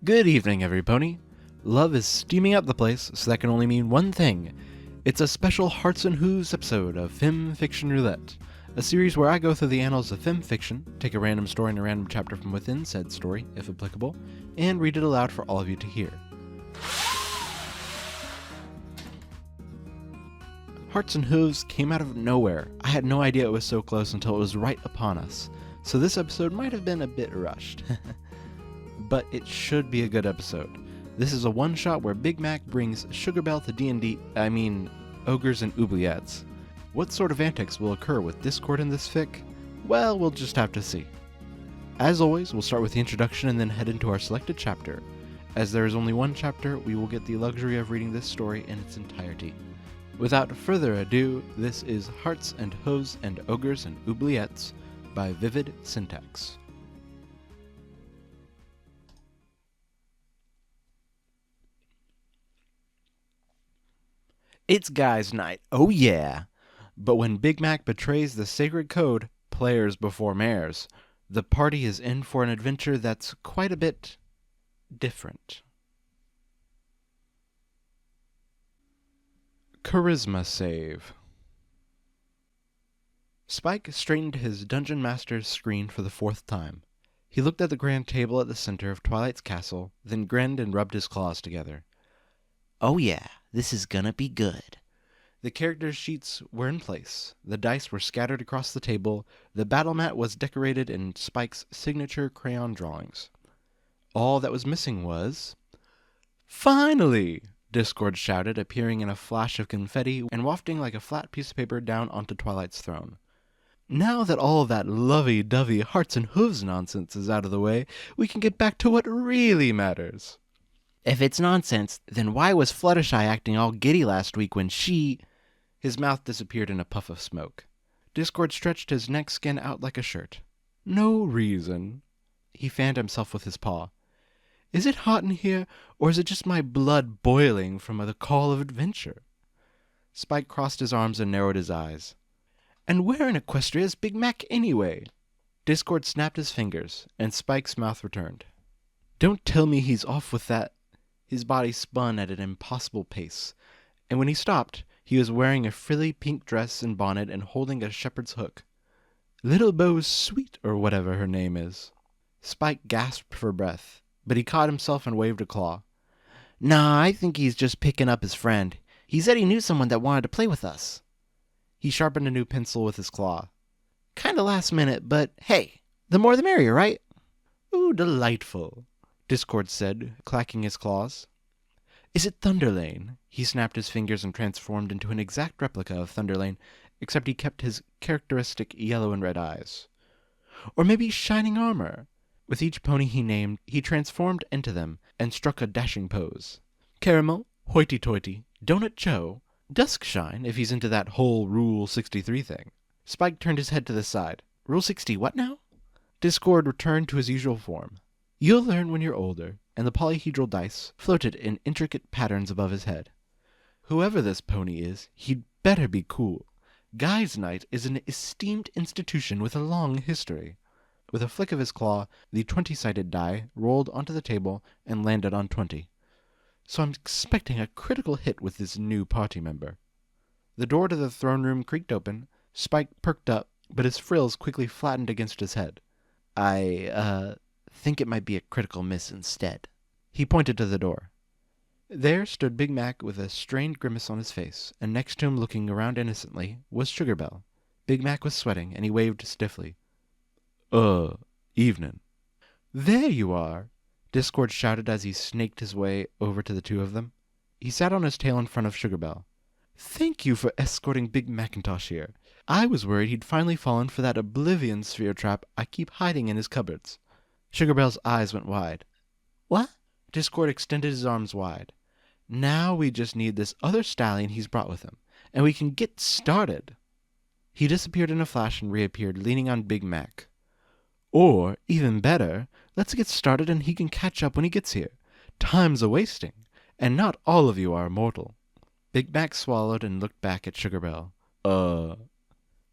Good evening, everypony. Love is steaming up the place, so that can only mean one thing. It's a special Hearts and Hooves episode of FIM Fiction Roulette, a series where I go through the annals of FIM fiction, take a random story and a random chapter from within said story, if applicable, and read it aloud for all of you to hear. Hearts and Hooves came out of nowhere. I had no idea it was so close until it was right upon us, so this episode might have been a bit rushed. But it should be a good episode. This is a one-shot where Big Mac brings Sugarbelle to D&D, Ogres and Oubliettes. What sort of antics will occur with Discord in this fic? Well, we'll just have to see. As always, we'll start with the introduction and then head into our selected chapter. As there is only one chapter, we will get the luxury of reading this story in its entirety. Without further ado, this is Hearts and Hooves and Ogres and Oubliettes by Vivid Syntax. It's guys' night, oh yeah! But when Big Mac betrays the sacred code, players before mayors, the party is in for an adventure that's quite a bit different. Charisma save. Spike straightened his Dungeon Master's screen for the fourth time. He looked at the grand table at the center of Twilight's castle, then grinned and rubbed his claws together. Oh yeah, this is gonna be good. The character sheets were in place, the dice were scattered across the table, the battle mat was decorated in Spike's signature crayon drawings. All that was missing was... Finally! Discord shouted, appearing in a flash of confetti and wafting like a flat piece of paper down onto Twilight's throne. Now that all that lovey-dovey Hearts and Hooves nonsense is out of the way, we can get back to what really matters. If it's nonsense, then why was Fluttershy acting all giddy last week when she... His mouth disappeared in a puff of smoke. Discord stretched his neck skin out like a shirt. No reason. He fanned himself with his paw. Is it hot in here, or is it just my blood boiling from the call of adventure? Spike crossed his arms and narrowed his eyes. And where in Equestria is Big Mac anyway? Discord snapped his fingers, and Spike's mouth returned. Don't tell me he's off with that... His body spun at an impossible pace, and when he stopped, he was wearing a frilly pink dress and bonnet and holding a shepherd's hook. Little Beau's sweet, or whatever her name is. Spike gasped for breath, but he caught himself and waved a claw. Nah, I think he's just picking up his friend. He said he knew someone that wanted to play with us. He sharpened a new pencil with his claw. Kinda last minute, but hey, the more the merrier, right? Ooh, delightful, Discord said, clacking his claws. Is it Thunderlane? He snapped his fingers and transformed into an exact replica of Thunderlane, except he kept his characteristic yellow and red eyes. Or maybe Shining Armor? With each pony he named, he transformed into them and struck a dashing pose. Caramel, Hoity-Toity, Donut Joe, Duskshine, if he's into that whole Rule 63 thing. Spike turned his head to the side. Rule 60 what now? Discord returned to his usual form. You'll learn when you're older, and the polyhedral dice floated in intricate patterns above his head. Whoever this pony is, he'd better be cool. Guys' Night is an esteemed institution with a long history. With a flick of his claw, the 20-sided die rolled onto the table and landed on 20. So I'm expecting a critical hit with this new party member. The door to the throne room creaked open. Spike perked up, but his frills quickly flattened against his head. I think it might be a critical miss instead. He pointed to the door. There stood Big Mac with a strained grimace on his face, and next to him, looking around innocently, was Sugarbelle. Big Mac was sweating, and he waved stiffly. Evenin'. There you are, Discord shouted as he snaked his way over to the two of them. He sat on his tail in front of Sugarbelle. Thank you for escorting Big Macintosh here. I was worried he'd finally fallen for that oblivion sphere trap I keep hiding in his cupboards. Sugarbelle's eyes went wide. What? Discord extended his arms wide. Now we just need this other stallion he's brought with him, and we can get started. He disappeared in a flash and reappeared, leaning on Big Mac. Or, even better, let's get started and he can catch up when he gets here. Time's a-wasting, and not all of you are immortal. Big Mac swallowed and looked back at Sugarbelle.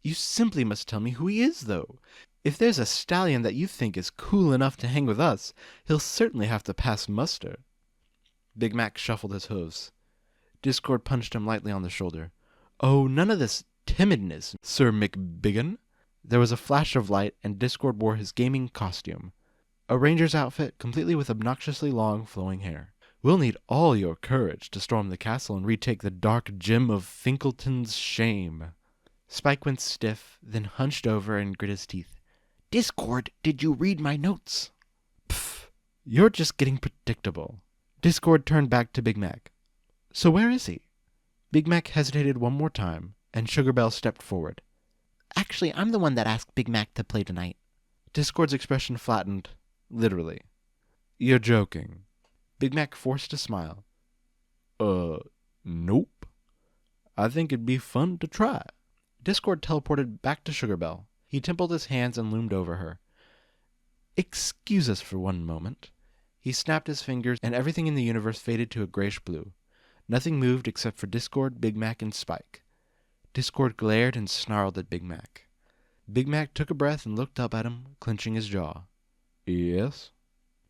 You simply must tell me who he is, though. If there's a stallion that you think is cool enough to hang with us, he'll certainly have to pass muster. Big Mac shuffled his hooves. Discord punched him lightly on the shoulder. Oh, none of this timidness, Sir McBiggin. There was a flash of light, and Discord wore his gaming costume. A ranger's outfit, completely with obnoxiously long, flowing hair. We'll need all your courage to storm the castle and retake the dark gem of Finkleton's shame. Spike went stiff, then hunched over and grit his teeth. Discord, did you read my notes? Pfft, you're just getting predictable. Discord turned back to Big Mac. So where is he? Big Mac hesitated one more time, and Sugarbell stepped forward. Actually, I'm the one that asked Big Mac to play tonight. Discord's expression flattened, literally. You're joking. Big Mac forced a smile. Nope. I think it'd be fun to try. Discord teleported back to Sugarbell. He dimpled his hands and loomed over her. Excuse us for one moment. He snapped his fingers, and everything in the universe faded to a grayish blue. Nothing moved except for Discord, Big Mac, and Spike. Discord glared and snarled at Big Mac. Big Mac took a breath and looked up at him, clenching his jaw. Yes?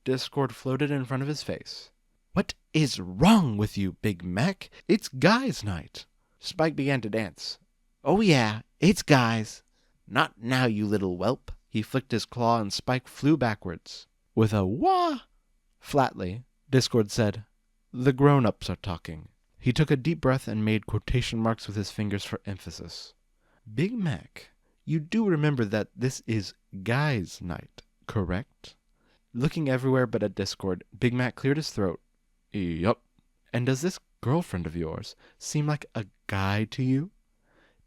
Discord floated in front of his face. What is wrong with you, Big Mac? It's guys' night. Spike began to dance. Oh yeah, it's guys. Not now, you little whelp. He flicked his claw and Spike flew backwards. With a wah! Flatly, Discord said, The grown-ups are talking. He took a deep breath and made quotation marks with his fingers for emphasis. Big Mac, you do remember that this is guys' night, correct? Looking everywhere but at Discord, Big Mac cleared his throat. Yup. And does this girlfriend of yours seem like a guy to you?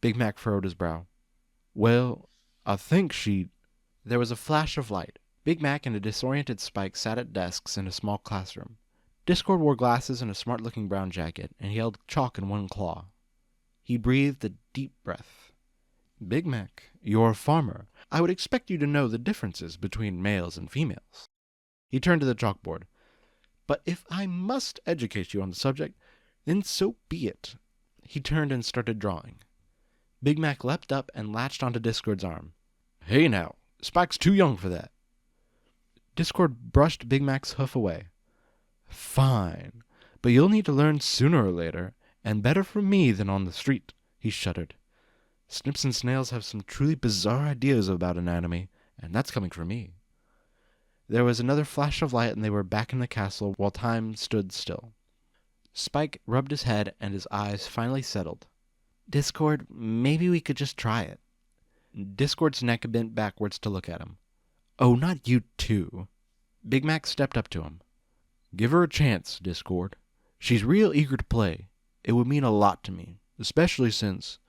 Big Mac furrowed his brow. Well, I think she... There was a flash of light. Big Mac and a disoriented Spike sat at desks in a small classroom. Discord wore glasses and a smart-looking brown jacket, and he held chalk in one claw. He breathed a deep breath. Big Mac, you're a farmer. I would expect you to know the differences between males and females. He turned to the chalkboard. But if I must educate you on the subject, then so be it. He turned and started drawing. Big Mac leapt up and latched onto Discord's arm. Hey now, Spike's too young for that. Discord brushed Big Mac's hoof away. Fine, but you'll need to learn sooner or later, and better from me than on the street, he shuddered. Snips and snails have some truly bizarre ideas about anatomy, and that's coming from me. There was another flash of light, and they were back in the castle while time stood still. Spike rubbed his head, and his eyes finally settled. Discord, maybe we could just try it. Discord's neck bent backwards to look at him. Oh, not you too. Big Mac stepped up to him. Give her a chance, Discord. She's real eager to play. It would mean a lot to me, especially since...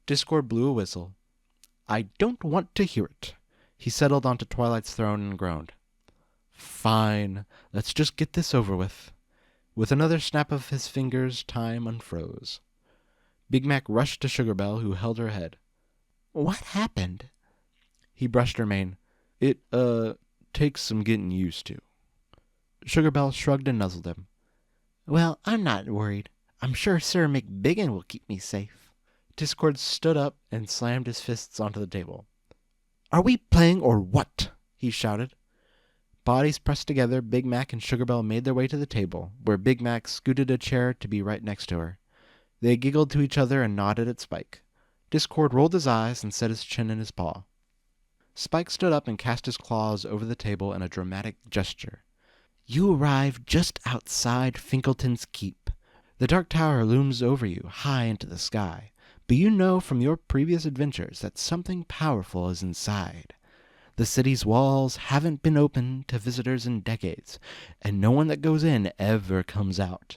Discord blew a whistle. I don't want to hear it. He settled onto Twilight's throne and groaned. Fine, let's just get this over with. With another snap of his fingers, time unfroze. Big Mac rushed to Sugarbell, who held her head. What happened? He brushed her mane. It, takes some getting used to. Sugarbell shrugged and nuzzled him. Well, I'm not worried. I'm sure Sir McBiggin will keep me safe. Discord stood up and slammed his fists onto the table. Are we playing or what? He shouted. Bodies pressed together, Big Mac and Sugarbell made their way to the table, where Big Mac scooted a chair to be right next to her. They giggled to each other and nodded at Spike. Discord rolled his eyes and set his chin in his paw. Spike stood up and cast his claws over the table in a dramatic gesture. You arrive just outside Finkleton's keep. The dark tower looms over you, high into the sky, but you know from your previous adventures that something powerful is inside. The city's walls haven't been opened to visitors in decades, and no one that goes in ever comes out.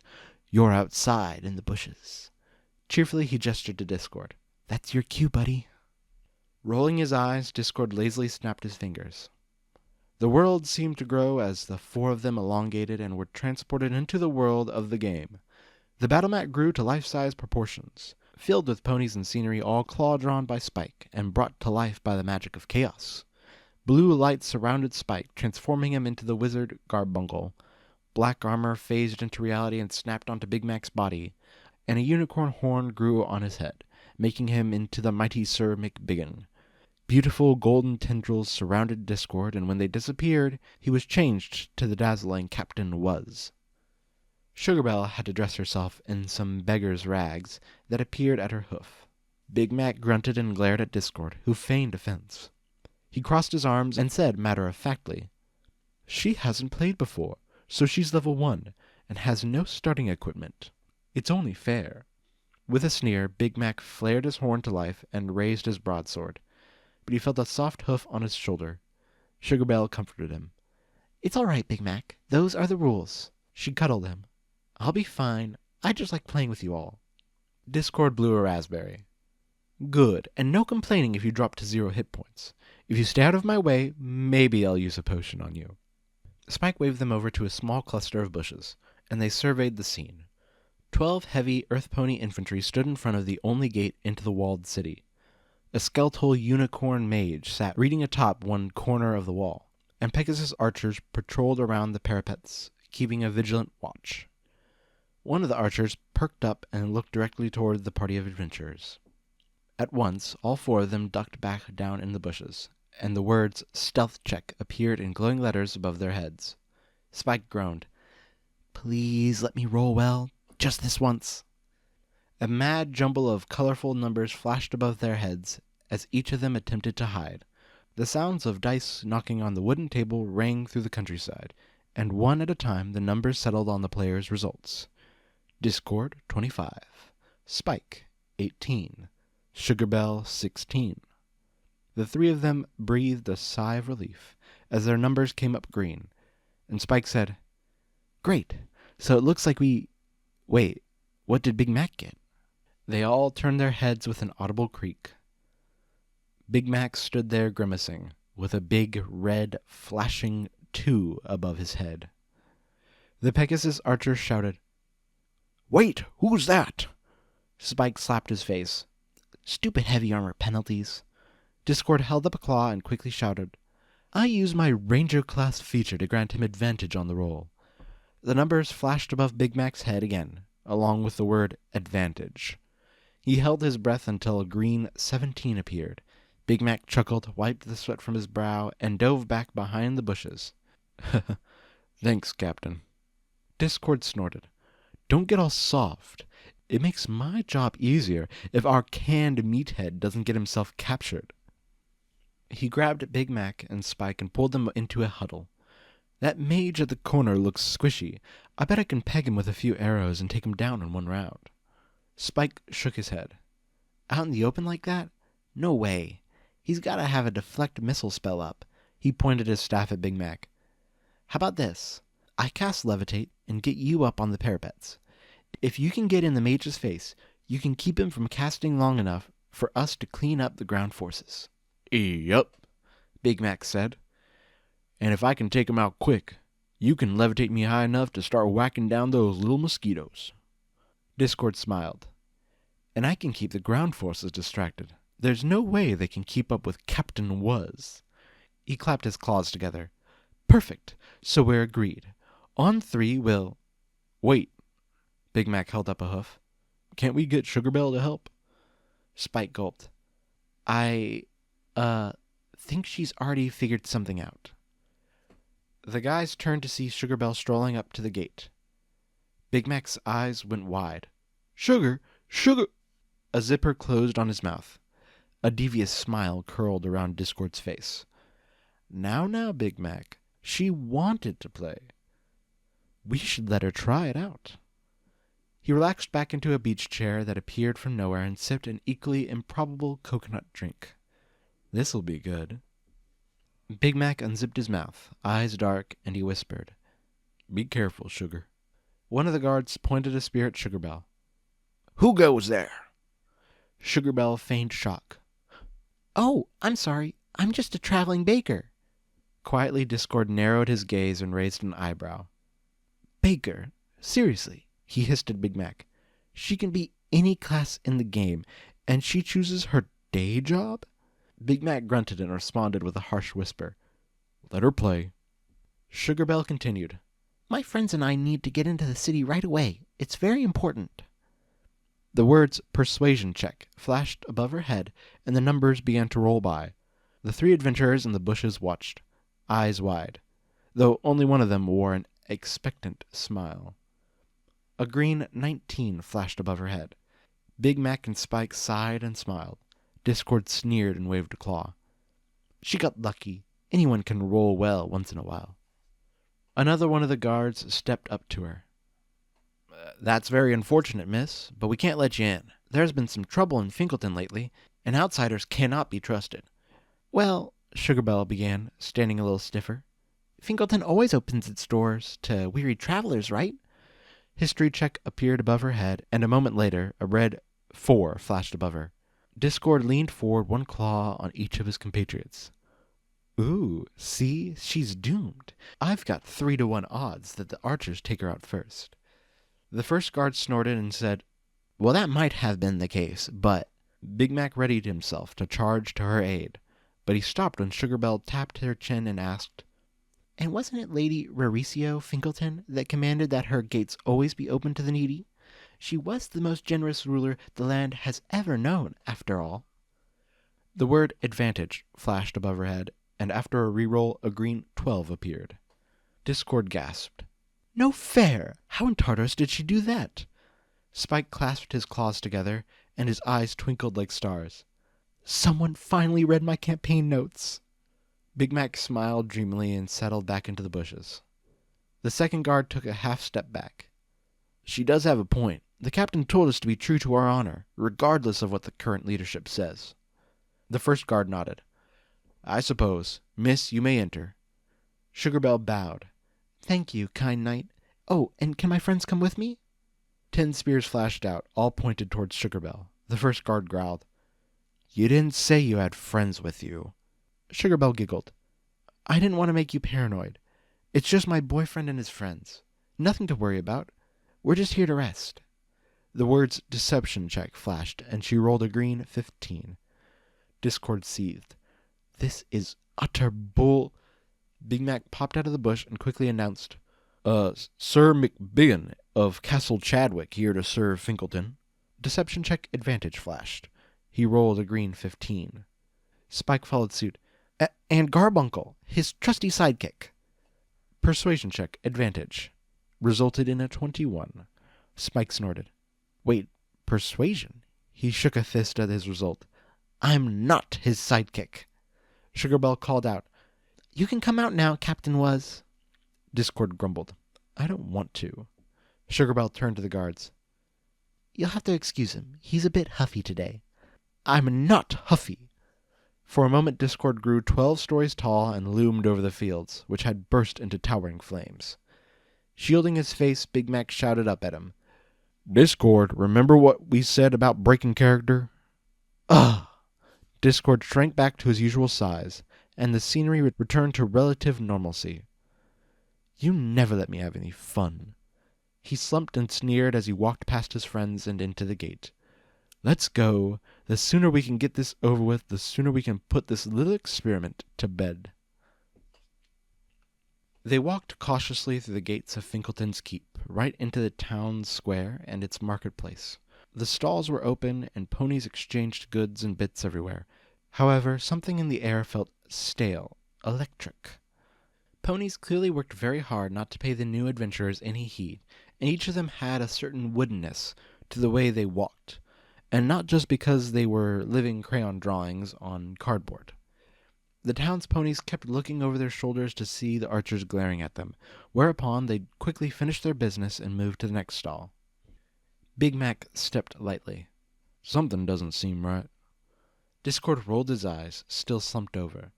You're outside in the bushes. Cheerfully he gestured to Discord. That's your cue, buddy. Rolling his eyes, Discord lazily snapped his fingers. The world seemed to grow as the four of them elongated and were transported into the world of the game. The battle mat grew to life-size proportions, filled with ponies and scenery all claw-drawn by Spike and brought to life by the magic of chaos. Blue light surrounded Spike, transforming him into the wizard Garbungle. Black armor phased into reality and snapped onto Big Mac's body, and a unicorn horn grew on his head, making him into the mighty Sir McBiggin. Beautiful golden tendrils surrounded Discord, and when they disappeared, he was changed to the dazzling Captain Was. Sugarbelle had to dress herself in some beggar's rags that appeared at her hoof. Big Mac grunted and glared at Discord, who feigned offense. He crossed his arms and said matter-of-factly, "She hasn't played before, so she's level 1, and has no starting equipment. It's only fair." With a sneer, Big Mac flared his horn to life and raised his broadsword, but he felt a soft hoof on his shoulder. Sugarbelle comforted him. "It's all right, Big Mac. Those are the rules." She cuddled him. "I'll be fine. I just like playing with you all." Discord blew a raspberry. "Good, and no complaining if you drop to 0 hit points. If you stay out of my way, maybe I'll use a potion on you." Spike waved them over to a small cluster of bushes, and they surveyed the scene. 12 heavy Earth Pony infantry stood in front of the only gate into the walled city. A skeletal unicorn mage sat reading atop one corner of the wall, and Pegasus archers patrolled around the parapets, keeping a vigilant watch. One of the archers perked up and looked directly toward the party of adventurers. At once, all 4 of them ducked back down in the bushes, and the words "stealth check" appeared in glowing letters above their heads. Spike groaned. "Please let me roll well, just this once." A mad jumble of colorful numbers flashed above their heads as each of them attempted to hide. The sounds of dice knocking on the wooden table rang through the countryside, and one at a time the numbers settled on the players' results. Discord 25, Spike 18, Sugarbelle 16. The 3 of them breathed a sigh of relief as their numbers came up green, and Spike said, "Great. So it looks like we... Wait, what did Big Mac get?" They all turned their heads with an audible creak. Big Mac stood there grimacing, with a big, red, flashing 2 above his head. The Pegasus archer shouted, "Wait! Who's that?" Spike slapped his face. "Stupid heavy armor penalties." Discord held up a claw and quickly shouted, "I use my Ranger class feature to grant him advantage on the roll." The numbers flashed above Big Mac's head again, along with the word advantage. He held his breath until a green 17 appeared. Big Mac chuckled, wiped the sweat from his brow, and dove back behind the bushes. "Thanks, Captain." Discord snorted. "Don't get all soft. It makes my job easier if our canned meathead doesn't get himself captured." He grabbed Big Mac and Spike and pulled them into a huddle. "That mage at the corner looks squishy. I bet I can peg him with a few arrows and take him down in 1 round." Spike shook his head. "Out in the open like that? No way. He's got to have a deflect missile spell up." He pointed his staff at Big Mac. "How about this? I cast Levitate and get you up on the parapets. If you can get in the mage's face, you can keep him from casting long enough for us to clean up the ground forces." "Yup," Big Mac said. "And if I can take him out quick, you can levitate me high enough to start whacking down those little mosquitoes." Discord smiled. "And I can keep the ground forces distracted. There's no way they can keep up with Captain Was." He clapped his claws together. "Perfect. So we're agreed. On 3, we'll..." "Wait." Big Mac held up a hoof. "Can't we get Sugarbelle to help?" Spike gulped. I think she's already figured something out." The guys turned to see Sugarbelle strolling up to the gate. Big Mac's eyes went wide. Sugar! A zipper closed on his mouth. A devious smile curled around Discord's face. Now, Big Mac. She wanted to play. We should let her try it out." He relaxed back into a beach chair that appeared from nowhere and sipped an equally improbable coconut drink. "This'll be good." Big Mac unzipped his mouth, eyes dark, and he whispered, "Be careful, Sugar." One of the guards pointed a spear at Sugarbelle. "Who goes there?" Sugarbelle feigned shock. "Oh, I'm sorry. I'm just a traveling baker." Quietly, Discord narrowed his gaze and raised an eyebrow. "Baker? Seriously?" he hissed at Big Mac. "She can be any class in the game, and she chooses her day job?" Big Mac grunted and responded with a harsh whisper. "Let her play." Sugarbelle continued. "My friends and I need to get into the city right away. It's very important." The words "persuasion check" flashed above her head, and the numbers began to roll by. The three adventurers in the bushes watched, eyes wide, though only one of them wore an expectant smile. A green 19 flashed above her head. Big Mac and Spike sighed and smiled. Discord sneered and waved a claw. She got lucky. Anyone can roll well once in a while. Another one of the guards stepped up to her. That's very unfortunate, miss, but we can't let you in. There's been some trouble in Finkleton lately, and outsiders cannot be trusted. Well, Sugarbell began, standing a little stiffer. Finkleton always opens its doors to weary travelers, right? History check appeared above her head, and a moment later, a red 4 flashed above her. Discord leaned forward, one claw on each of his compatriots. Ooh, see? She's doomed. I've got 3-to-1 odds that the archers take her out first. The first guard snorted and said, Well, that might have been the case, but... Big Mac readied himself to charge to her aid, but he stopped when Sugarbell tapped her chin and asked, And wasn't it Lady Raricio Finkleton that commanded that her gates always be open to the needy? She was the most generous ruler the land has ever known, after all. The word advantage flashed above her head, and after a reroll, a green 12 appeared. Discord gasped. No fair! How in Tartarus did she do that? Spike clasped his claws together, and his eyes twinkled like stars. Someone finally read my campaign notes. Big Mac smiled dreamily and settled back into the bushes. The second guard took a half step back. She does have a point. The captain told us to be true to our honor, regardless of what the current leadership says. The first guard nodded. I suppose. Miss, you may enter. Sugarbell bowed. Thank you, kind knight. Oh, and can my friends come with me? 10 spears flashed out, all pointed towards Sugarbell. The first guard growled. You didn't say you had friends with you. Sugarbell giggled. I didn't want to make you paranoid. It's just my boyfriend and his friends. Nothing to worry about. We're just here to rest. The words deception check flashed, and she rolled a green 15. Discord seethed. This is utter bull... Big Mac popped out of the bush and quickly announced, Sir McBiggin of Castle Chadwick here to serve Finkleton. Deception check advantage flashed. He rolled a green 15. Spike followed suit. And Garbuncle, his trusty sidekick. Persuasion check advantage. Resulted in a 21. Spike snorted. Wait, persuasion? He shook a fist at his result. I'm not his sidekick. Sugarbell called out, You can come out now, Captain Was. Discord grumbled. I don't want to. Sugarbell turned to the guards. You'll have to excuse him. He's a bit huffy today. I'm not huffy. For a moment Discord grew 12 stories tall and loomed over the fields, which had burst into towering flames. Shielding his face, Big Mac shouted up at him. Discord, remember what we said about breaking character? Ugh! Discord shrank back to his usual size, and the scenery returned to relative normalcy. You never let me have any fun. He slumped and sneered as he walked past his friends and into the gate. Let's go. The sooner we can get this over with, the sooner we can put this little experiment to bed. They walked cautiously through the gates of Finkleton's Keep, right into the town square and its marketplace. The stalls were open, and ponies exchanged goods and bits everywhere. However, something in the air felt stale, electric. Ponies clearly worked very hard not to pay the new adventurers any heed, and each of them had a certain woodenness to the way they walked, and not just because they were living crayon drawings on cardboard. The town's ponies kept looking over their shoulders to see the archers glaring at them, whereupon they quickly finished their business and moved to the next stall. Big Mac stepped lightly. Something doesn't seem right. Discord rolled his eyes, still slumped over.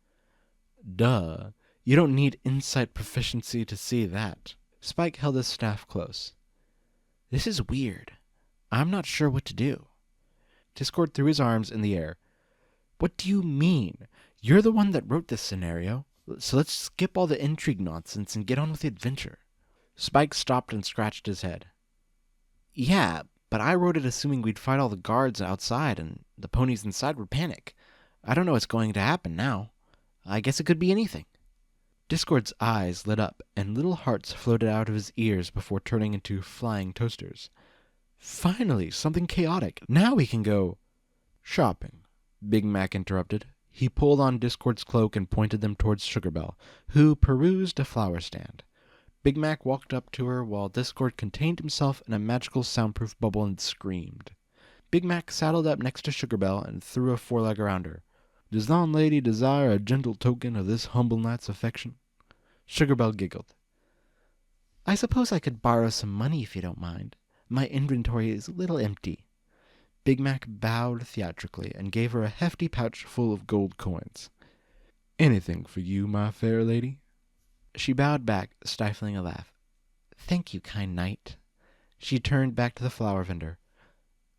Duh. You don't need insight proficiency to see that. Spike held his staff close. This is weird. I'm not sure what to do. Discord threw his arms in the air. What do you mean? You're the one that wrote this scenario, so let's skip all the intrigue nonsense and get on with the adventure. Spike stopped and scratched his head. Yeah, but I wrote it assuming we'd fight all the guards outside and the ponies inside would panic. I don't know what's going to happen now. I guess it could be anything. Discord's eyes lit up, and little hearts floated out of his ears before turning into flying toasters. Finally, something chaotic. Now we can go... Shopping, Big Mac interrupted. He pulled on Discord's cloak and pointed them towards Sugarbelle, who perused a flower stand. Big Mac walked up to her while Discord contained himself in a magical soundproof bubble and screamed. Big Mac saddled up next to Sugarbelle and threw a foreleg around her. "Does yon lady desire a gentle token of this humble knight's affection?" Sugarbelle giggled. "I suppose I could borrow some money if you don't mind. My inventory is a little empty." Big Mac bowed theatrically and gave her a hefty pouch full of gold coins. "Anything for you, my fair lady?" She bowed back, stifling a laugh. "Thank you, kind knight." She turned back to the flower vendor.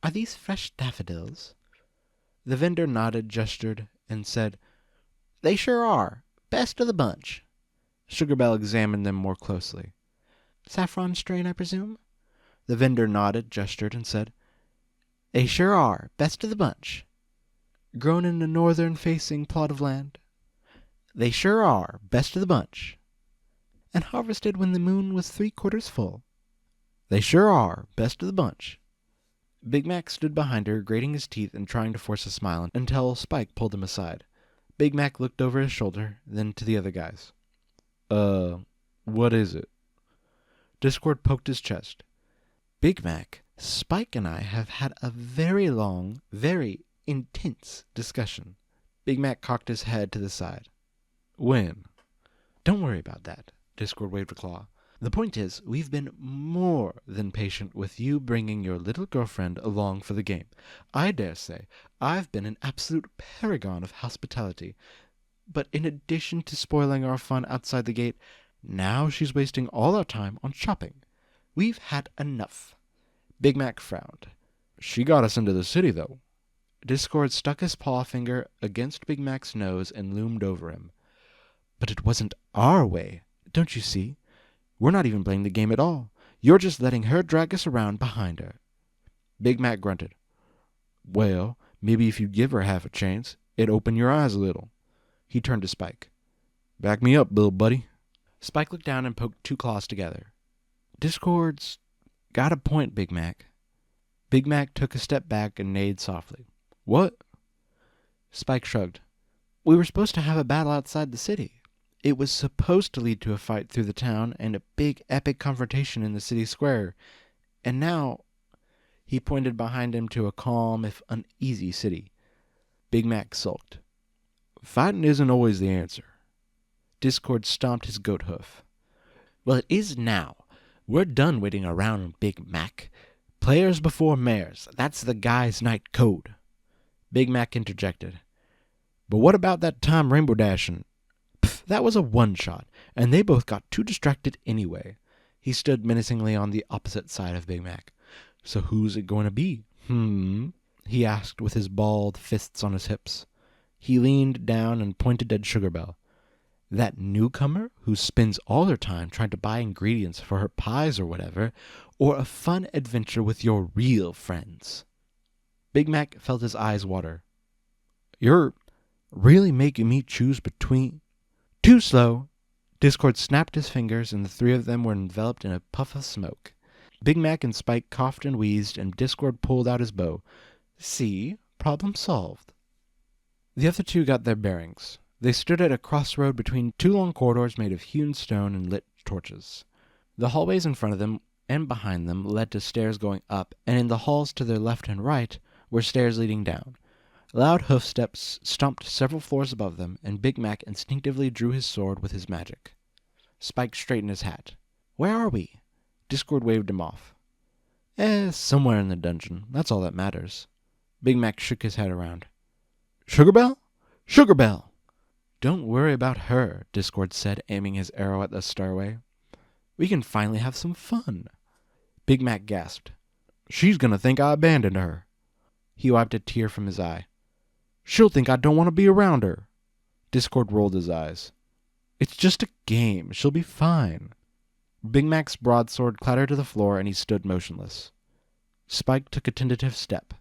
"Are these fresh daffodils?" The vendor nodded, gestured, and said, "They sure are. Best of the bunch." Sugarbelle examined them more closely. "Saffron strain, I presume?" The vendor nodded, gestured, and said, "They sure are. Best of the bunch." "Grown in a northern-facing plot of land?" "They sure are. Best of the bunch." "And harvested when the moon was 3/4 full?" "They sure are. Best of the bunch." Big Mac stood behind her, grating his teeth and trying to force a smile until Spike pulled him aside. Big Mac looked over his shoulder, then to the other guys. What is it?" Discord poked his chest. "Big Mac, Spike and I have had a very long, very intense discussion." Big Mac cocked his head to the side. "When?" "Don't worry about that." Discord waved a claw. "The point is, we've been more than patient with you bringing your little girlfriend along for the game. I dare say I've been an absolute paragon of hospitality. But in addition to spoiling our fun outside the gate, now she's wasting all our time on shopping. We've had enough." Big Mac frowned. "She got us into the city, though." Discord stuck his paw finger against Big Mac's nose and loomed over him. "But it wasn't our way, don't you see? We're not even playing the game at all. You're just letting her drag us around behind her." Big Mac grunted. "Well, maybe if you'd give her half a chance, it'd open your eyes a little." He turned to Spike. "Back me up, little buddy." Spike looked down and poked two claws together. "Discord's got a point, Big Mac." Big Mac took a step back and neighed softly. "What?" Spike shrugged. "We were supposed to have a battle outside the city. It was supposed to lead to a fight through the town and a big epic confrontation in the city square. And now—" He pointed behind him to a calm, if uneasy city. Big Mac sulked. "Fighting isn't always the answer." Discord stomped his goat hoof. "Well, it is now. We're done waiting around, Big Mac. Players before mares. That's the Guy's Night code." Big Mac interjected. "But what about that time rainbow dashing?" "Pff, that was a one-shot, and they both got too distracted anyway." He stood menacingly on the opposite side of Big Mac. "So who's it going to be?" He asked with his balled fists on his hips. He leaned down and pointed at Sugarbelle. "That newcomer who spends all her time trying to buy ingredients for her pies or whatever, or a fun adventure with your real friends?" Big Mac felt his eyes water. "You're really making me choose between—" "Too slow!" Discord snapped his fingers, and the three of them were enveloped in a puff of smoke. Big Mac and Spike coughed and wheezed, and Discord pulled out his bow. "See? Problem solved." The other two got their bearings. They stood at a crossroad between two long corridors made of hewn stone and lit torches. The hallways in front of them and behind them led to stairs going up, and in the halls to their left and right were stairs leading down. Loud hoofsteps stomped several floors above them, and Big Mac instinctively drew his sword with his magic. Spike straightened his hat. "Where are we?" Discord waved him off. Somewhere in the dungeon. That's all that matters." Big Mac shook his head around. "Sugarbelle? Sugarbelle!" "Don't worry about her," Discord said, aiming his arrow at the stairway. "We can finally have some fun." Big Mac gasped. "She's gonna think I abandoned her." He wiped a tear from his eye. "She'll think I don't want to be around her." Discord rolled his eyes. "It's just a game. She'll be fine." Big Mac's broadsword clattered to the floor, and he stood motionless. Spike took a tentative step.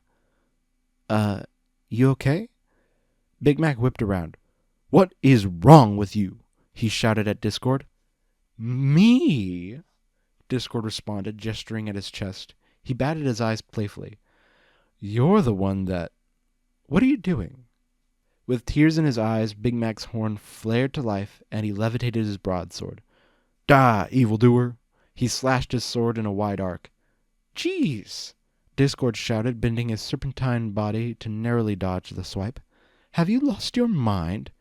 You okay?" Big Mac whipped around. "What is wrong with you?" he shouted at Discord. "Me?" Discord responded, gesturing at his chest. He batted his eyes playfully. "You're the one that— What are you doing?" With tears in his eyes, Big Mac's horn flared to life, and he levitated his broadsword. Die, evildoer! He slashed his sword in a wide arc. Jeez! Discord shouted, bending his serpentine body to narrowly dodge the swipe. Have you lost your mind?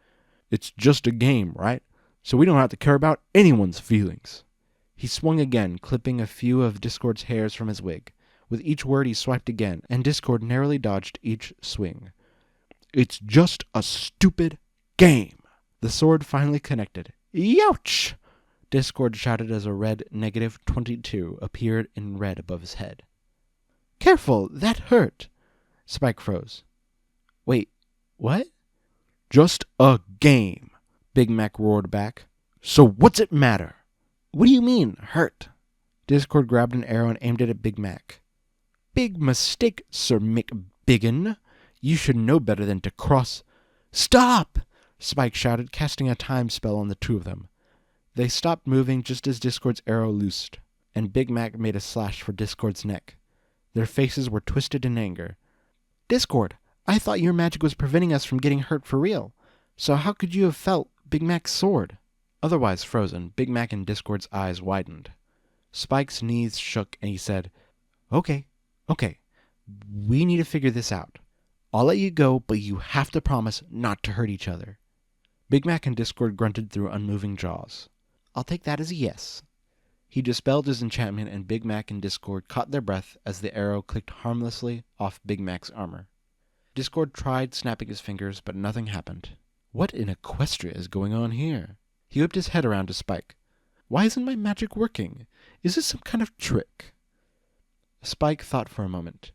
It's just a game, right? So we don't have to care about anyone's feelings. He swung again, clipping a few of Discord's hairs from his wig. With each word he swiped again, and Discord narrowly dodged each swing. It's just a stupid game. The sword finally connected. Youch! Discord shouted as a red -22 appeared in red above his head. Careful, that hurt. Spike froze. Wait, what? Just a game, Big Mac roared back. So what's it matter? What do you mean, hurt? Discord grabbed an arrow and aimed it at Big Mac. Big mistake, Sir McBiggin. You should know better than to cross. Stop! Spike shouted, casting a time spell on the two of them. They stopped moving just as Discord's arrow loosed, and Big Mac made a slash for Discord's neck. Their faces were twisted in anger. Discord, I thought your magic was preventing us from getting hurt for real. So how could you have felt Big Mac's sword? Otherwise frozen, Big Mac and Discord's eyes widened. Spike's knees shook, and he said, Okay. We need to figure this out. I'll let you go, but you have to promise not to hurt each other. Big Mac and Discord grunted through unmoving jaws. I'll take that as a yes. He dispelled his enchantment, and Big Mac and Discord caught their breath as the arrow clicked harmlessly off Big Mac's armor. Discord tried snapping his fingers, but nothing happened. What in Equestria is going on here? He whipped his head around to Spike. Why isn't my magic working? Is this some kind of trick? Spike thought for a moment.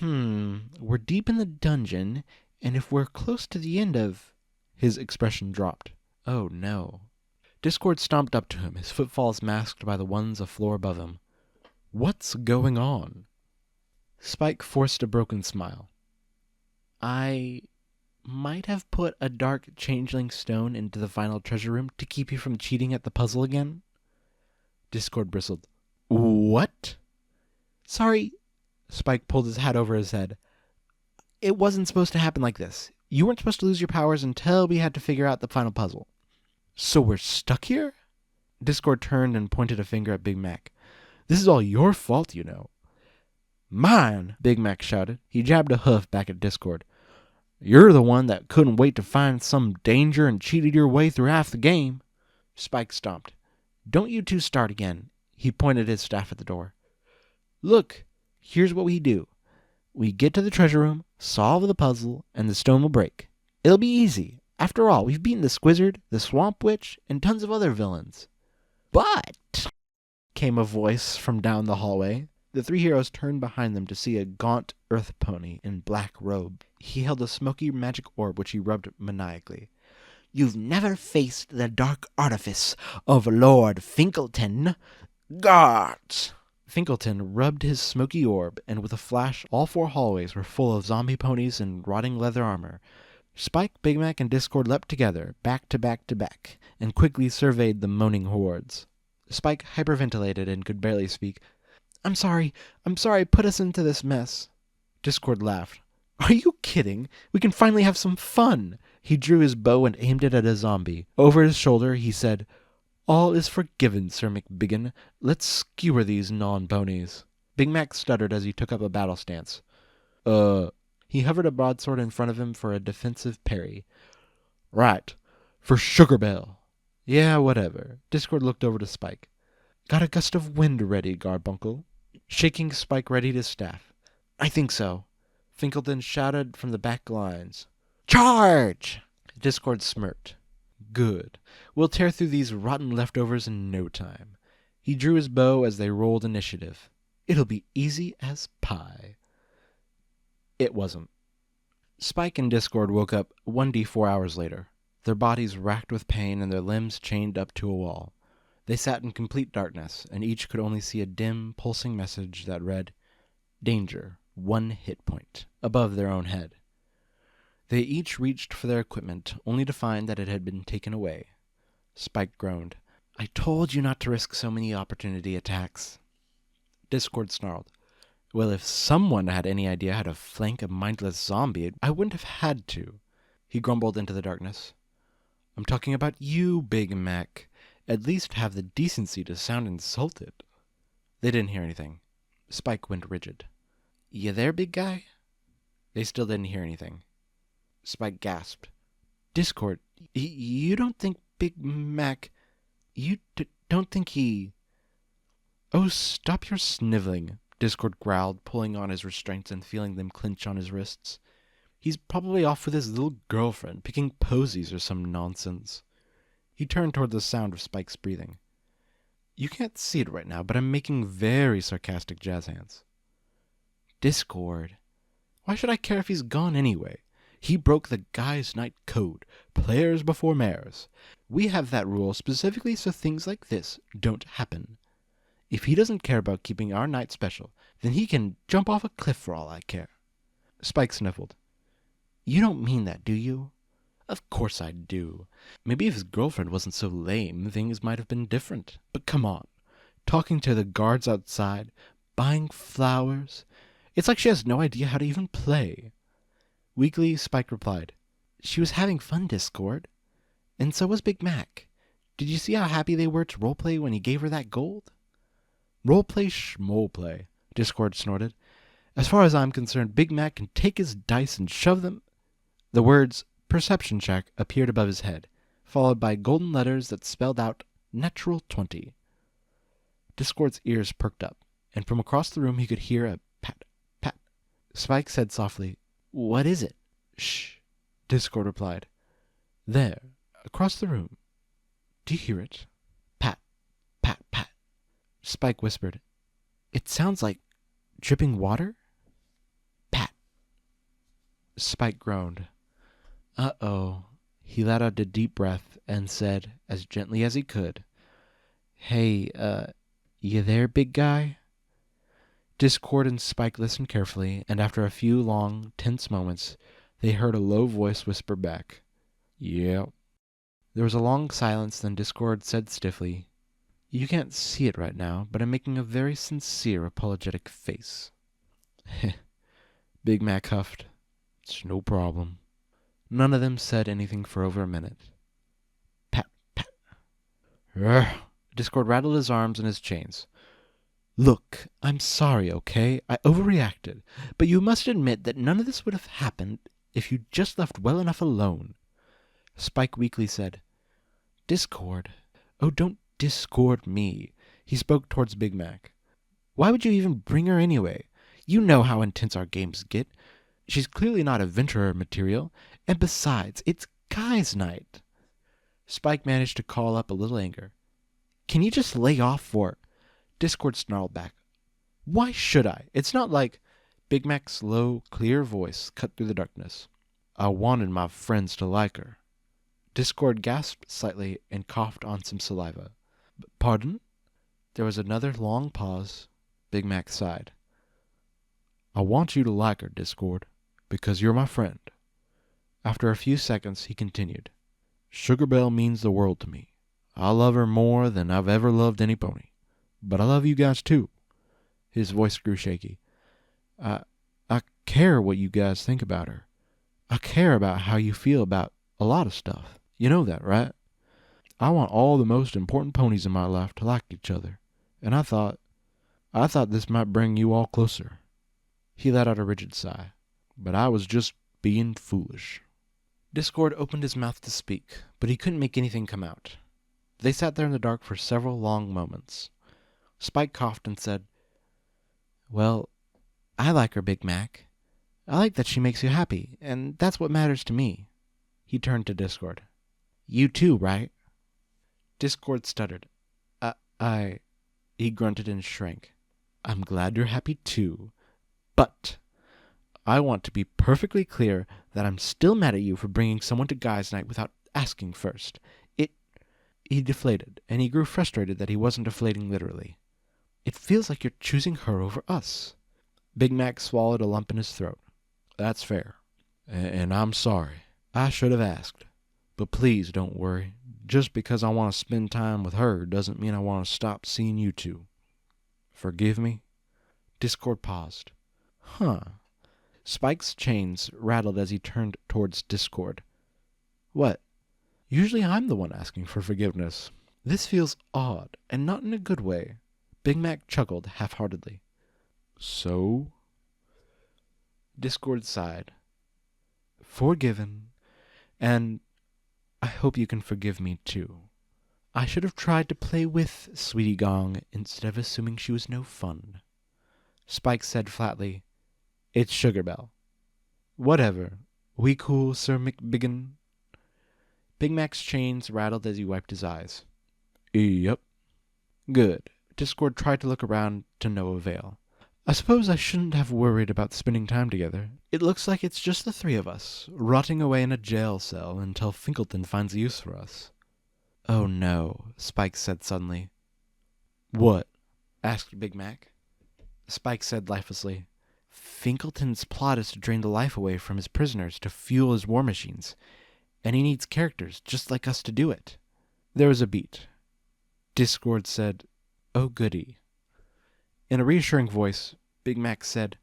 We're deep in the dungeon, and if we're close to the end of... His expression dropped. Oh no. Discord stomped up to him, his footfalls masked by the ones afloor above him. What's going on? Spike forced a broken smile. I might have put a dark changeling stone into the final treasure room to keep you from cheating at the puzzle again. Discord bristled. What? Sorry. Spike pulled his hat over his head. It wasn't supposed to happen like this. You weren't supposed to lose your powers until we had to figure out the final puzzle. So we're stuck here? Discord turned and pointed a finger at Big Mac. This is all your fault, you know. Mine, Big Mac shouted. He jabbed a hoof back at Discord. You're the one that couldn't wait to find some danger and cheated your way through half the game. Spike stomped. Don't you two start again. He pointed his staff at the door. Look, here's what we do. We get to the treasure room, solve the puzzle, and the stone will break. It'll be easy. After all, we've beaten the Squizzard, the Swamp Witch, and tons of other villains. But, came a voice from down the hallway. The three heroes turned behind them to see a gaunt earth pony in black robe. He held a smoky magic orb which he rubbed maniacally. You've never faced the dark artifice of Lord Finkleton. Guards! Finkleton rubbed his smoky orb, and with a flash all four hallways were full of zombie ponies in rotting leather armor. Spike, Big Mac, and Discord leapt together, back to back to back, and quickly surveyed the moaning hordes. Spike hyperventilated and could barely speak. I'm sorry, put us into this mess. Discord laughed. Are you kidding? We can finally have some fun. He drew his bow and aimed it at a zombie. Over his shoulder, he said, All is forgiven, Sir McBiggin. Let's skewer these non-ponies. Big Mac stuttered as he took up a battle stance. He hovered a broadsword in front of him for a defensive parry. Right. For Sugar Belle. Yeah, whatever. Discord looked over to Spike. Got a gust of wind ready, Garbuncle? Shaking Spike readied his staff. I think so. Finkleton shouted from the back lines. Charge! Discord smirked. Good. We'll tear through these rotten leftovers in no time. He drew his bow as they rolled initiative. It'll be easy as pie. It wasn't. Spike and Discord woke up 1d4 hours later, their bodies racked with pain and their limbs chained up to a wall. They sat in complete darkness, and each could only see a dim, pulsing message that read, Danger, 1 hit point, above their own head. They each reached for their equipment, only to find that it had been taken away. Spike groaned. I told you not to risk so many opportunity attacks. Discord snarled. Well, if someone had any idea how to flank a mindless zombie, I wouldn't have had to. He grumbled into the darkness. I'm talking about you, Big Mac. At least have the decency to sound insulted. They didn't hear anything. Spike went rigid. You there, big guy? They still didn't hear anything. Spike gasped. Discord, you don't think Big Mac... You don't think he... Oh, stop your sniveling, Discord growled, pulling on his restraints and feeling them clench on his wrists. He's probably off with his little girlfriend, picking posies or some nonsense. He turned toward the sound of Spike's breathing. You can't see it right now, but I'm making very sarcastic jazz hands. Discord. Why should I care if he's gone anyway? He broke the Guys' Night code. Players before mayors. We have that rule specifically so things like this don't happen. If he doesn't care about keeping our night special, then he can jump off a cliff for all I care. Spike sniffled. You don't mean that, do you? Of course I do. Maybe if his girlfriend wasn't so lame, things might have been different. But come on. Talking to the guards outside, buying flowers. It's like she has no idea how to even play. Weakly, Spike replied, She was having fun, Discord. And so was Big Mac. Did you see how happy they were to roleplay when he gave her that gold? Roleplay schmoleplay, Discord snorted. As far as I'm concerned, Big Mac can take his dice and shove them... The words perception check appeared above his head, followed by golden letters that spelled out natural 20. Discord's ears perked up, and from across the room he could hear a pat, pat. Spike said softly, What is it? Shh, Discord replied. There, across the room. Do you hear it? Pat, pat, pat. Spike whispered, It sounds like dripping water? Pat. Spike groaned. Uh-oh. He let out a deep breath and said, as gently as he could, Hey, you there, big guy? Discord and Spike listened carefully, and after a few long, tense moments, they heard a low voice whisper back, Yeah. There was a long silence, then Discord said stiffly, You can't see it right now, but I'm making a very sincere, apologetic face. Big Mac huffed. It's no problem. None of them said anything for over a minute. Pat, pat. Urgh. Discord rattled his arms and his chains. Look, I'm sorry, okay? I overreacted, but you must admit that none of this would have happened if you'd just left well enough alone. Spike weakly said, Discord. Oh, don't Discord me. He spoke towards Big Mac. Why would you even bring her anyway? You know how intense our games get. She's clearly not adventurer material, and besides, it's Guys' Night. Spike managed to call up a little anger. Can you just lay off for... Discord snarled back. Why should I? It's not like... Big Mac's low, clear voice cut through the darkness. I wanted my friends to like her. Discord gasped slightly and coughed on some saliva. Pardon? There was another long pause. Big Mac sighed. I want you to like her, Discord, because you're my friend. After a few seconds, he continued. Sugar Belle means the world to me. I love her more than I've ever loved any pony. But I love you guys too. His voice grew shaky. I care what you guys think about her. I care about how you feel about a lot of stuff. You know that, right? I want all the most important ponies in my life to like each other. And I thought this might bring you all closer. He let out a rigid sigh. But I was just being foolish. Discord opened his mouth to speak, but he couldn't make anything come out. They sat there in the dark for several long moments. Spike coughed and said, Well, I like her, Big Mac. I like that she makes you happy, and that's what matters to me. He turned to Discord. You too, right? Discord stuttered. He grunted and shrank. I'm glad you're happy too. But I want to be perfectly clear that I'm still mad at you for bringing someone to Guys' Night without asking first. He deflated, and he grew frustrated that he wasn't deflating literally. It feels like you're choosing her over us. Big Mac swallowed a lump in his throat. That's fair. And I'm sorry. I should have asked. But please don't worry. Just because I want to spend time with her doesn't mean I want to stop seeing you two. Forgive me? Discord paused. Huh. Spike's chains rattled as he turned towards Discord. What? Usually I'm the one asking for forgiveness. This feels odd, and not in a good way. Big Mac chuckled half-heartedly. So? Discord sighed. Forgiven, and I hope you can forgive me too. I should have tried to play with Sweetie Gong instead of assuming she was no fun. Spike said flatly, It's Sugar Belle. Whatever. We cool, Sir McBiggin? Big Mac's chains rattled as he wiped his eyes. Yep. Good. Discord tried to look around to no avail. I suppose I shouldn't have worried about spending time together. It looks like it's just the three of us, rotting away in a jail cell until Finkleton finds a use for us. Oh no, Spike said suddenly. What? Asked Big Mac. Spike said lifelessly. Finkleton's plot is to drain the life away from his prisoners to fuel his war machines, and he needs characters just like us to do it. There was a beat. Discord said, Oh goody. In a reassuring voice, Big Mac said,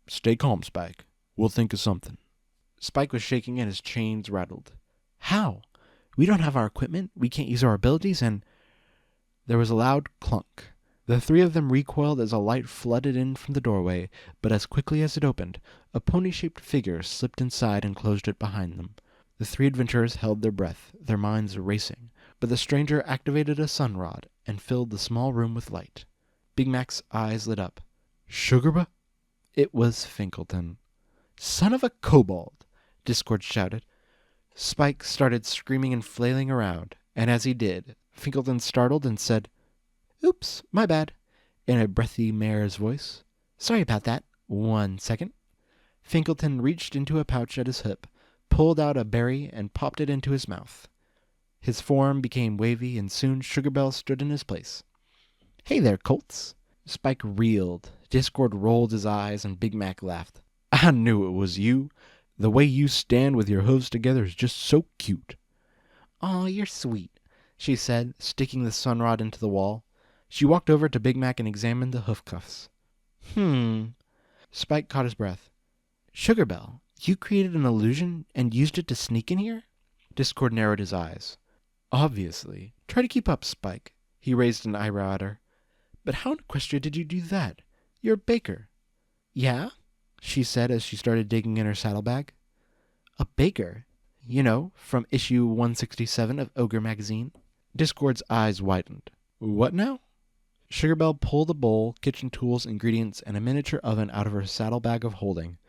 Stay calm, Spike. We'll think of something. Spike was shaking and his chains rattled. How? We don't have our equipment, we can't use our abilities, and... There was a loud clunk. The three of them recoiled as a light flooded in from the doorway, but as quickly as it opened, a pony-shaped figure slipped inside and closed it behind them. The three adventurers held their breath, their minds racing, but the stranger activated a sun rod and filled the small room with light. Big Mac's eyes lit up. Sugarba? It was Finkleton. Son of a kobold! Discord shouted. Spike started screaming and flailing around, and as he did, Finkleton startled and said, Oops, my bad, in a breathy mare's voice. Sorry about that. 1 second. Finkleton reached into a pouch at his hip, pulled out a berry, and popped it into his mouth. His form became wavy, and soon Sugar Belle stood in his place. Hey there, colts. Spike reeled. Discord rolled his eyes, and Big Mac laughed. I knew it was you. The way you stand with your hooves together is just so cute. Aw, you're sweet, she said, sticking the sunrod into the wall. She walked over to Big Mac and examined the hoof cuffs. Spike caught his breath. Sugar Belle, you created an illusion and used it to sneak in here? Discord narrowed his eyes. Obviously. Try to keep up, Spike. He raised an eyebrow at her. But how in Equestria did you do that? You're a baker. Yeah? She said as she started digging in her saddlebag. A baker? You know, from issue 167 of Ogre magazine. Discord's eyes widened. What now? Sugar Belle pulled a bowl, kitchen tools, ingredients, and a miniature oven out of her saddlebag of holding.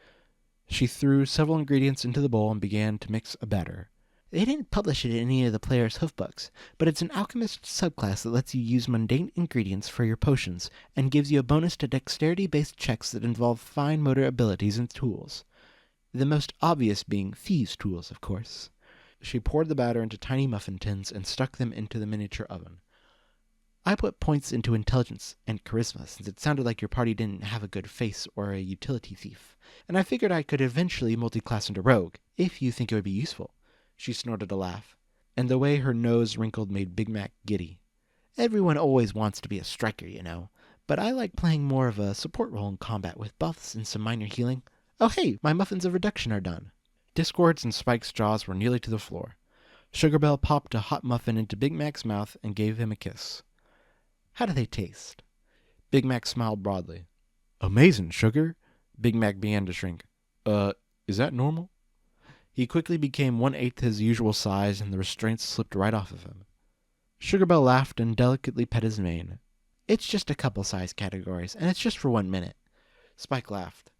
She threw several ingredients into the bowl and began to mix a batter. They didn't publish it in any of the player's hoofbooks, but it's an alchemist subclass that lets you use mundane ingredients for your potions and gives you a bonus to dexterity-based checks that involve fine motor abilities and tools. The most obvious being thieves' tools, of course. She poured the batter into tiny muffin tins and stuck them into the miniature oven. I put points into intelligence and charisma since it sounded like your party didn't have a good face or a utility thief, and I figured I could eventually multi-class into rogue, if you think it would be useful. She snorted a laugh, and the way her nose wrinkled made Big Mac giddy. Everyone always wants to be a striker, you know, but I like playing more of a support role in combat with buffs and some minor healing. Oh hey, my muffins of reduction are done. Discord's and Spike's jaws were nearly to the floor. Sugar Belle popped a hot muffin into Big Mac's mouth and gave him a kiss. How do they taste? Big Mac smiled broadly. Amazing, Sugar. Big Mac began to shrink. Is that normal? He quickly became 1/8 his usual size, and the restraints slipped right off of him. Sugar Belle laughed and delicately pet his mane. It's just a couple size categories, and it's just for 1 minute. Spike laughed.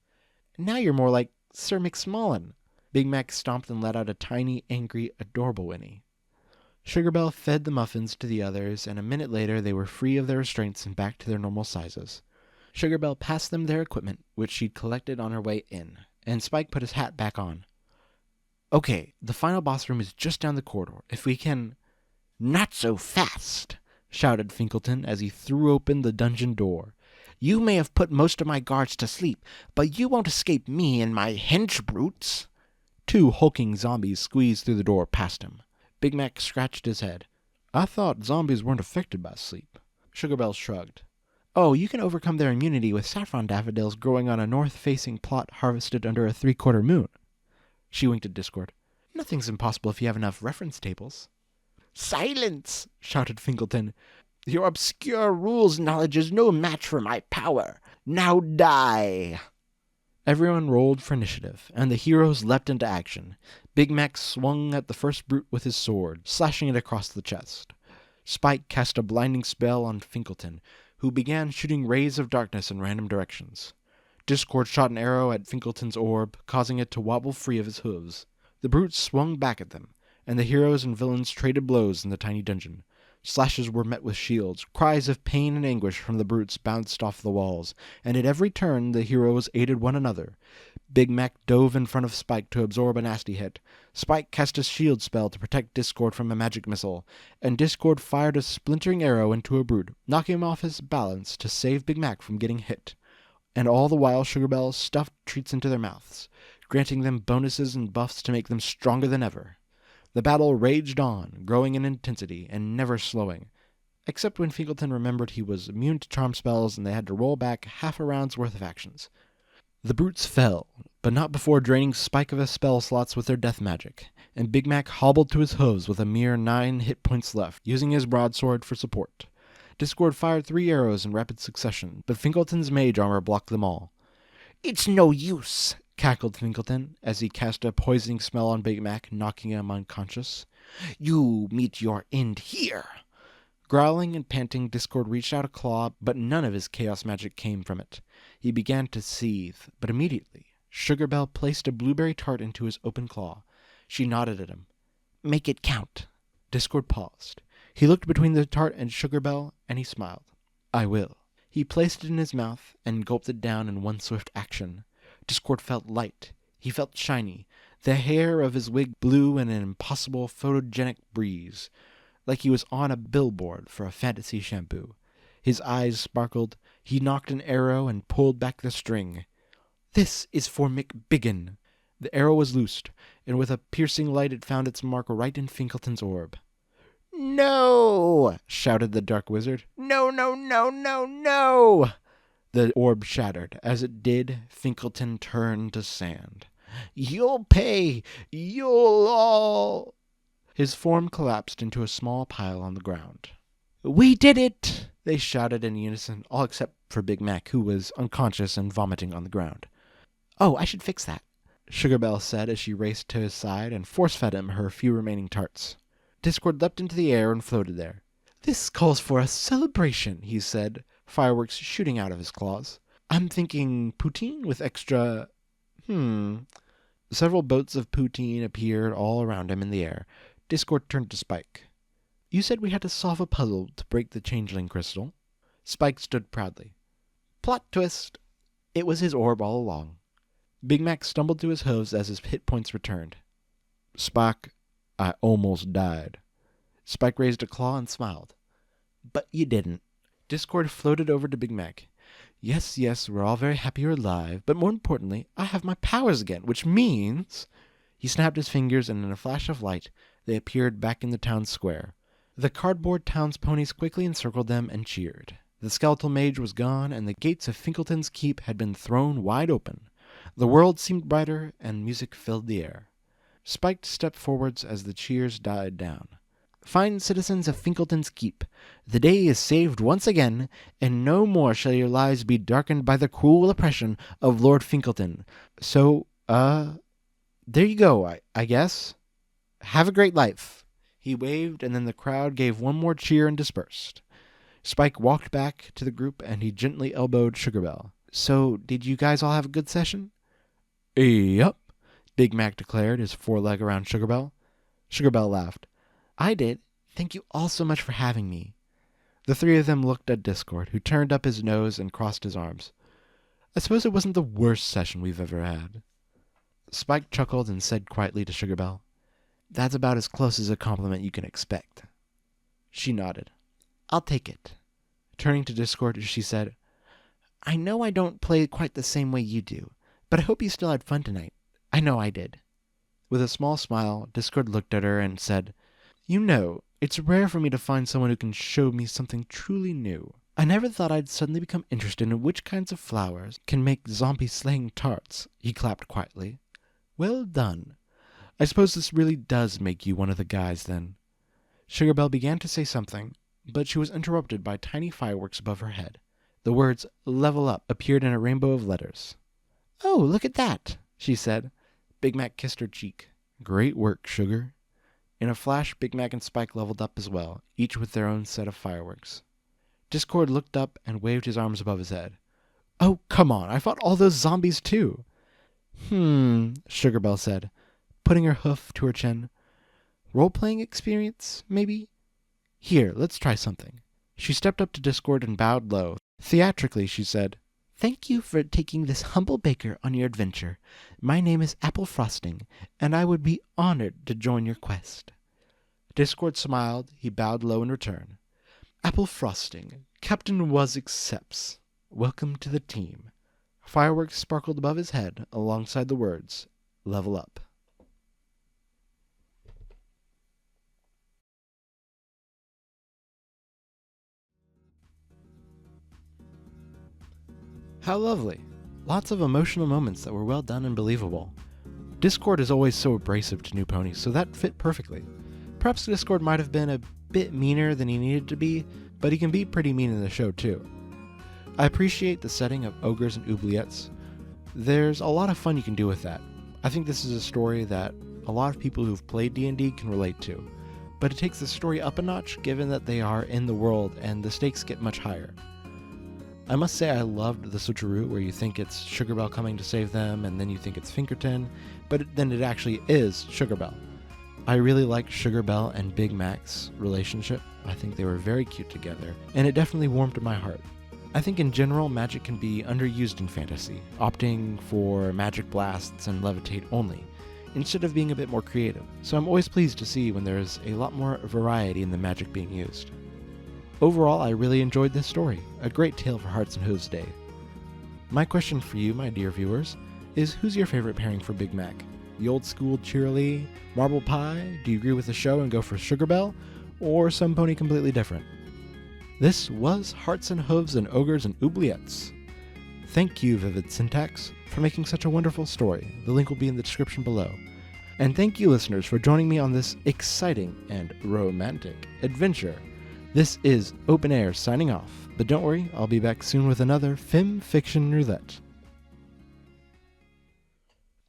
Now you're more like Sir McSmallin. Big Mac stomped and let out a tiny, angry, adorable whinny. Sugar Belle fed the muffins to the others, and a minute later they were free of their restraints and back to their normal sizes. Sugar Belle passed them their equipment, which she'd collected on her way in, and Spike put his hat back on. Okay, the final boss room is just down the corridor. If we can... Not so fast, shouted Finkleton as he threw open the dungeon door. You may have put most of my guards to sleep, but you won't escape me and my hench brutes. 2 hulking zombies squeezed through the door past him. Big Mac scratched his head. I thought zombies weren't affected by sleep. Sugar Belle shrugged. Oh, you can overcome their immunity with saffron daffodils growing on a north-facing plot harvested under a 3/4 moon. She winked at Discord. Nothing's impossible if you have enough reference tables. Silence! Shouted Finkelton. Your obscure rules knowledge is no match for my power. Now die! Everyone rolled for initiative, and the heroes leapt into action. Big Mac swung at the first brute with his sword, slashing it across the chest. Spike cast a blinding spell on Finkelton, who began shooting rays of darkness in random directions. Discord shot an arrow at Finkelton's orb, causing it to wobble free of his hooves. The brutes swung back at them, and the heroes and villains traded blows in the tiny dungeon. Slashes were met with shields, cries of pain and anguish from the brutes bounced off the walls, and at every turn the heroes aided one another. Big Mac dove in front of Spike to absorb a nasty hit. Spike cast a shield spell to protect Discord from a magic missile, and Discord fired a splintering arrow into a brute, knocking him off his balance to save Big Mac from getting hit. And all the while Sugarbell stuffed treats into their mouths, granting them bonuses and buffs to make them stronger than ever. The battle raged on, growing in intensity and never slowing, except when Finkelton remembered he was immune to charm spells and they had to roll back half a round's worth of actions. The brutes fell, but not before draining Spike of his spell slots with their death magic, and Big Mac hobbled to his hooves with a mere 9 hit points left, using his broadsword for support. Discord fired 3 arrows in rapid succession, but Finkelton's mage armor blocked them all. It's no use, cackled Finkelton as he cast a poisoning spell on Big Mac, knocking him unconscious. You meet your end here. Growling and panting, Discord reached out a claw, but none of his chaos magic came from it. He began to seethe, but immediately Sugarbell placed a blueberry tart into his open claw. She nodded at him. Make it count. Discord paused. He looked between the tart and Sugarbell, and he smiled. I will. He placed it in his mouth and gulped it down in one swift action. Discord felt light. He felt shiny. The hair of his wig blew in an impossible photogenic breeze, like he was on a billboard for a fantasy shampoo. His eyes sparkled. He knocked an arrow and pulled back the string. This is for McBiggin. The arrow was loosed, and with a piercing light it found its mark right in Finkelton's orb. No! Shouted the dark wizard. No, no, no, no, no! The orb shattered. As it did, Finkelton turned to sand. You'll pay! You'll all... His form collapsed into a small pile on the ground. We did it! They shouted in unison, all except for Big Mac, who was unconscious and vomiting on the ground. Oh, I should fix that, Sugarbell said as she raced to his side and force-fed him her few remaining tarts. Discord leapt into the air and floated there. This calls for a celebration, he said, fireworks shooting out of his claws. I'm thinking poutine with extra... Several boats of poutine appeared all around him in the air. Discord turned to Spike. You said we had to solve a puzzle to break the changeling crystal. Spike stood proudly. Plot twist! It was his orb all along. Big Mac stumbled to his hooves as his hit points returned. Spike, I almost died. Spike raised a claw and smiled. But you didn't. Discord floated over to Big Mac. Yes, we're all very happy you're alive, but more importantly, I have my powers again, which means... He snapped his fingers, and in a flash of light, they appeared back in the town square. The cardboard townsponies quickly encircled them and cheered. The skeletal mage was gone, and the gates of Finkelton's keep had been thrown wide open. The world seemed brighter, and music filled the air. Spike stepped forwards as the cheers died down. Fine citizens of Finkelton's keep, the day is saved once again, and no more shall your lives be darkened by the cruel oppression of Lord Finkelton. So, there you go, I guess. Have a great life. He waved, and then the crowd gave one more cheer and dispersed. Spike walked back to the group, and he gently elbowed Sugarbell. So, did you guys all have a good session? Yup, Big Mac declared, his foreleg around Sugarbell. Sugarbell laughed. I did. Thank you all so much for having me. The three of them looked at Discord, who turned up his nose and crossed his arms. I suppose it wasn't the worst session we've ever had. Spike chuckled and said quietly to Sugarbell, That's about as close as a compliment you can expect. She nodded. I'll take it. Turning to Discord, she said, I know I don't play quite the same way you do, but I hope you still had fun tonight. I know I did. With a small smile, Discord looked at her and said, You know, it's rare for me to find someone who can show me something truly new. I never thought I'd suddenly become interested in which kinds of flowers can make zombie-slaying tarts. He clapped quietly. Well done. I suppose this really does make you one of the guys, then. Sugarbelle began to say something, but she was interrupted by tiny fireworks above her head. The words, "Level Up," appeared in a rainbow of letters. "Oh, look at that," she said. Big Mac kissed her cheek. "Great work, Sugar." In a flash, Big Mac and Spike leveled up as well, each with their own set of fireworks. Discord looked up and waved his arms above his head. "Oh, come on, I fought all those zombies too." Sugarbelle said, putting her hoof to her chin. "Role-playing experience, maybe? Here, let's try something." She stepped up to Discord and bowed low. Theatrically, she said, "Thank you for taking this humble baker on your adventure. My name is Apple Frosting, and I would be honored to join your quest." Discord smiled. He bowed low in return. "Apple Frosting, Captain Was accepts. Welcome to the team." Fireworks sparkled above his head alongside the words, "Level Up." How lovely. Lots of emotional moments that were well done and believable. Discord is always so abrasive to new ponies, so that fit perfectly. Perhaps Discord might have been a bit meaner than he needed to be, but he can be pretty mean in the show too. I appreciate the setting of Ogres and Oubliettes. There's a lot of fun you can do with that. I think this is a story that a lot of people who've played D&D can relate to, but it takes the story up a notch given that they are in the world and the stakes get much higher. I must say I loved the switcheroo where you think it's Sugarbelle coming to save them and then you think it's Finkerton, but then it actually is Sugarbelle. I really like Sugarbelle and Big Mac's relationship. I think they were very cute together, and it definitely warmed my heart. I think in general magic can be underused in fantasy, opting for magic blasts and levitate only, instead of being a bit more creative, so I'm always pleased to see when there's a lot more variety in the magic being used. Overall, I really enjoyed this story, a great tale for Hearts and Hooves Day. My question for you, my dear viewers, is who's your favorite pairing for Big Mac? The old school cheerily, marble pie? Do you agree with the show and go for Sugarbelle? Or some pony completely different? This was Hearts and Hooves and Ogres and Oubliettes. Thank you, Vivid Syntax, for making such a wonderful story. The link will be in the description below. And thank you, listeners, for joining me on this exciting and romantic adventure. This is Open Air signing off, but don't worry, I'll be back soon with another FIM Fiction Roulette.